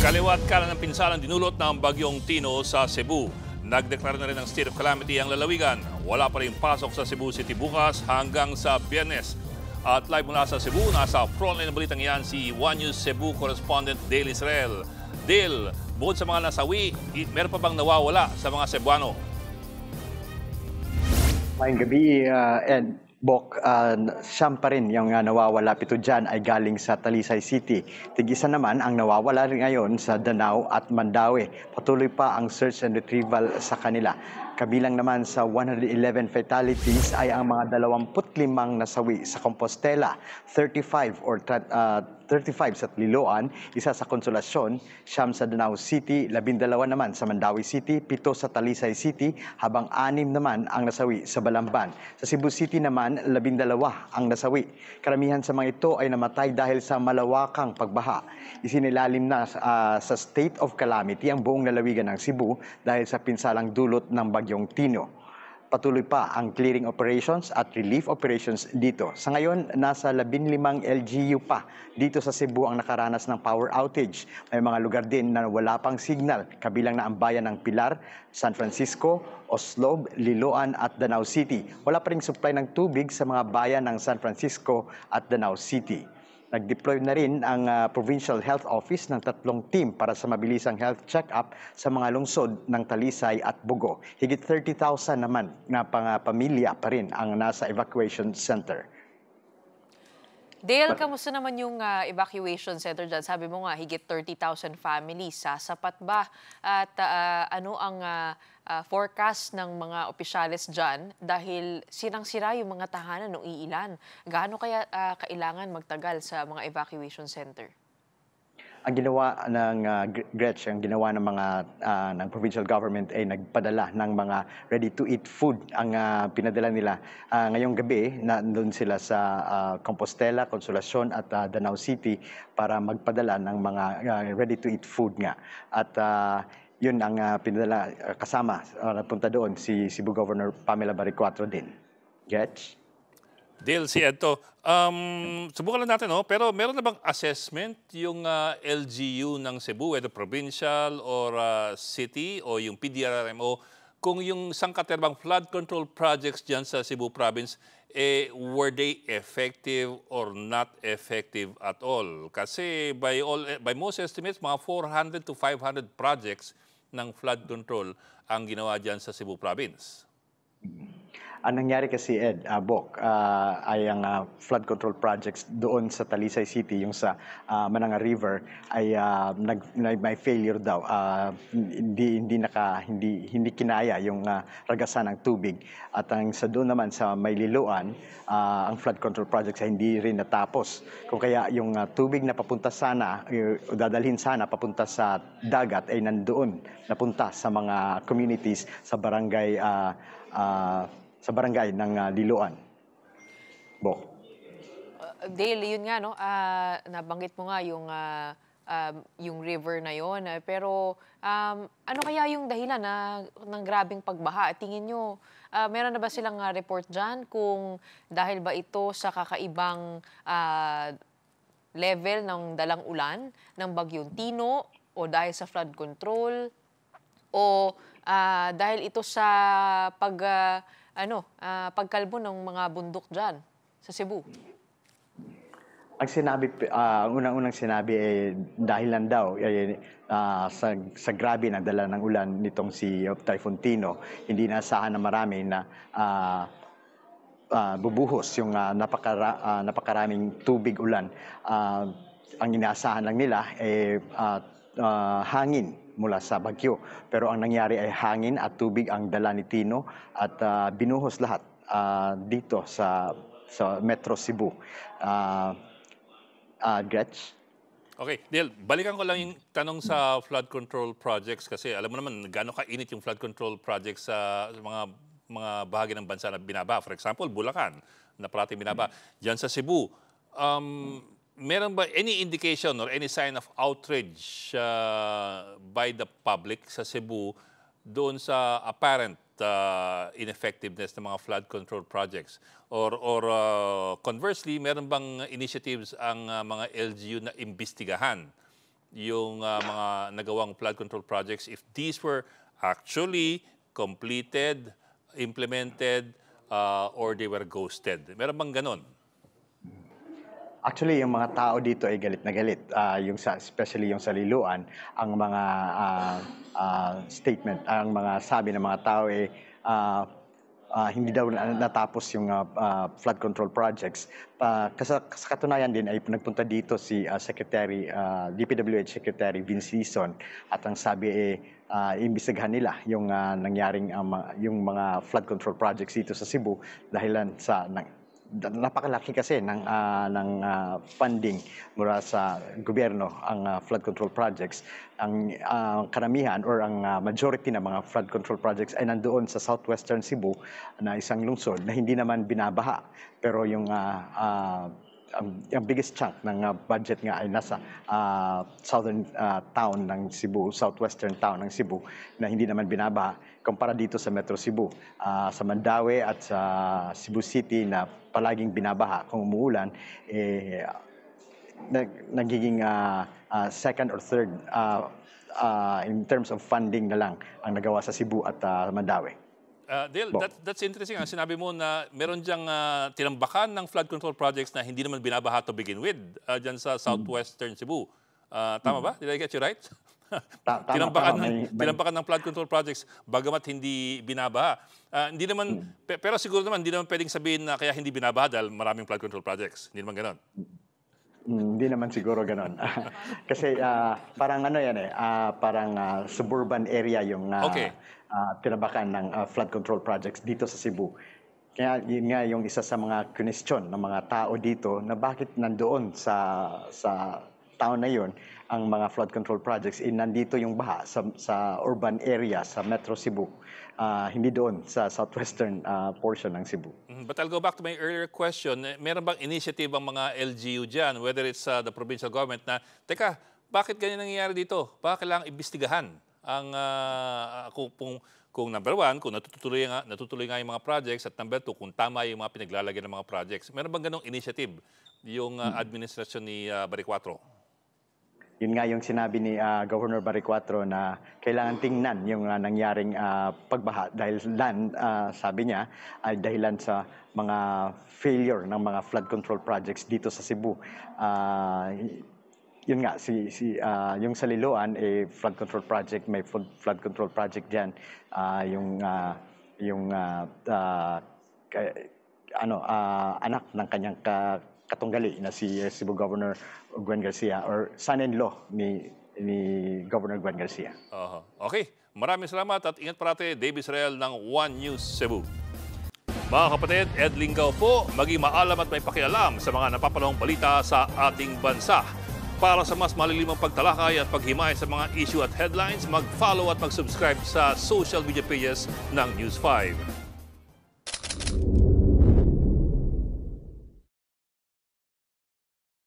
Kaliwat kanan ng pinsalang dinulot ng bagyong Tino sa Cebu. Nagdeklara na rin ng state of calamity ang lalawigan. Wala pa rin pasok sa Cebu City bukas hanggang sa Biyernes. At live mula sa Cebu, nasa frontline ng balitang yan si One News Cebu correspondent Dale Israel. Dale, bukod sa mga nasawi, meron pa bang nawawala sa mga Cebuano? Ngayong gabi, Ed, Bok, siyam pa rin yung nawawala. Pito dyan ay galing sa Talisay City. Tig-isa naman ang nawawala rin ngayon sa Danao at Mandaue. Patuloy pa ang search and retrieval sa kanila. Kabilang naman sa 111 fatalities ay ang mga 25 nasawi sa Compostela, 35 sa Tliloan, isa sa Consolacion, siyam sa Danao City, 12 naman sa Mandaue City, 7 sa Talisay City, habang 6 naman ang nasawi sa Balamban. Sa Cebu City naman, 12 ang nasawi. Karamihan sa mga ito ay namatay dahil sa malawakang pagbaha. Isinilalim na sa state of calamity ang buong lalawigan ng Cebu dahil sa pinsalang dulot ng bagyong Tino. Patuloy pa ang clearing operations at relief operations dito. Sa ngayon, nasa 15 LGU pa dito sa Cebu ang nakaranas ng power outage. May mga lugar din na wala pang signal, kabilang na ang bayan ng Pilar, San Francisco, Oslob, Liloan at Danao City. Wala pa ring supply ng tubig sa mga bayan ng San Francisco at Danao City. Nag-deploy na rin ang Provincial Health Office ng 3 team para sa mabilisang health check-up sa mga lungsod ng Talisay at Bugo. Higit 30,000 naman na pamilya pa rin ang nasa evacuation center. Dale, kamusta naman yung evacuation center dyan? Sabi mo nga, higit 30,000 families. Sapat ba? At ano ang forecast ng mga opisyales dyan? Dahil sirang-sira yung mga tahanan ng iilan. Gaano kaya kailangan magtagal sa mga evacuation center? Ang ginawa ng Gretch, ang ginawa ng mga ng provincial government ay nagpadala ng mga ready-to-eat food. Ang pinadala nila ngayong gabi, nandun sila sa Compostela, Consolacion at Danao City para magpadala ng mga ready-to-eat food nga. At yun ang pinadala kasama, napunta doon si Cebu Governor Pamela Baricuatro din. Gretch? Dale, si Edto, subukan lang natin, no? Pero meron na bang assessment yung LGU ng Cebu, whether provincial or city o yung PDRRMO, kung yung sangkaterbang flood control projects dyan sa Cebu province, were they effective or not effective at all? Kasi by most estimates, mga 400 to 500 projects ng flood control ang ginawa dyan sa Cebu province. Ang nangyari kasi, Ed, Bok, ay ang flood control projects doon sa Talisay City, yung sa Mananga River, ay may failure daw. Hindi kinaya yung ragasan ng tubig. At ang sa doon naman sa Mayliloan, ang flood control projects ay hindi rin natapos. Kung kaya yung tubig na papunta sana, dadalhin sana papunta sa dagat, ay nandoon, napunta sa mga communities sa barangay ng Liloan. Bo. Dale, yun nga, no? Nabanggit mo nga yung river na yon. Pero ano kaya yung dahilan ng grabing pagbaha? Tingin nyo, meron na ba silang report dyan kung dahil ba ito sa kakaibang level ng dalang ulan ng bagyong Tino o dahil sa flood control o dahil ito sa pagkalbo ng mga bundok dyan sa Cebu? Ang unang-unang sinabi ay dahilan daw sa grabe na dala ng ulan nitong si Typhoon Tino. Hindi naasahan na marami na bubuhos yung napakaraming tubig ulan. Ang inaasahan lang nila ay hangin mula sa bagyo. Pero ang nangyari ay hangin at tubig ang dala ni Tino at binuhos lahat dito sa Metro Cebu. Gretch? Okay, Dale, balikan ko lang yung tanong sa flood control projects kasi alam mo naman gaano kainit yung flood control projects sa mga bahagi ng bansa na binaba. For example, Bulacan, na parating binaba. Diyan sa Cebu, meron ba any indication or any sign of outrage by the public sa Cebu doon sa apparent ineffectiveness ng mga flood control projects? Or conversely, meron bang initiatives ang mga LGU na imbestigahan yung mga nagawang flood control projects if these were actually completed, implemented, or they were ghosted? Meron bang ganon? Actually, yung mga tao dito ay galit na galit. Especially yung sa Liloan, ang mga statement, ang mga sabi ng mga tao ay hindi daw natapos yung flood control projects. Sa katunayan din ay nagpunta dito si DPWH Secretary Vince Sison, at ang sabi ay imbestigahan nila yung nangyaring yung mga flood control projects dito sa Cebu dahilan sa napakalaki kasi ng funding mula sa gobyerno ang flood control projects. Ang karamihan or ang majority ng mga flood control projects ay nandoon sa southwestern Cebu na isang lungsod na hindi naman binabaha. Pero yung biggest chunk ng budget nga ay nasa southern town ng Cebu, southwestern town ng Cebu na hindi naman binabaha kumpara dito sa Metro Cebu. Sa Mandaue at sa Cebu City na palaging binabaha kung umuulan, nagiging second or third in terms of funding na lang ang nagawa sa Cebu at Mandaue. Dale, that's interesting. Sinabi mo na meron diyang tinambakan ng flood control projects na hindi naman binabaha to begin with dyan sa southwestern Cebu. Tama ba? Did I get you right? Tinambakan ng flood control projects bagamat hindi binabaha. Hindi naman, pero siguro naman hindi naman pwedeng sabihin na kaya hindi binabaha dahil maraming flood control projects. Hindi naman ganon. Hindi naman siguro ganon. Kasi parang parang suburban area yung tinabakan ng flood control projects dito sa Cebu. Kaya yun nga yung isa sa mga question ng mga tao dito na bakit nandoon sa town na yun ang mga flood control projects, nandito yung baha sa urban area sa Metro Cebu, hindi doon sa southwestern portion ng Cebu. But I'll go back to my earlier question. Meron bang initiative ang mga LGU dyan, whether it's the provincial government na, teka, bakit ganyan nangyayari dito? Bakit kailangang imbestigahan ang kung number one, kung natutuloy nga yung mga projects, at number two, kung tama yung mga pinaglalagyan ng mga projects. Meron bang ganong initiative yung administrasyon ni Baricuatro? Yun nga yung sinabi ni Governor Baricuatro na kailangan tingnan yung nangyaring pagbaha dahil sabi niya, ay dahilan sa mga failure ng mga flood control projects dito sa Cebu. Yun nga, yung sa Liloan, flood control project, may flood control project dyan. Anak ng kanyang katunggali na si Cebu Governor Gwen Garcia, or son-in-law ni Governor Gwen Garcia. Okay, maraming salamat at ingat parati. Dave Israel ng One News Cebu. Mga kapatid, Ed Lingaw po, maging maalam at may pakialam sa mga napapanahong balita sa ating bansa. Para sa mas malilimang pagtalakay at paghimay sa mga issue at headlines, mag-follow at mag-subscribe sa social media pages ng News 5.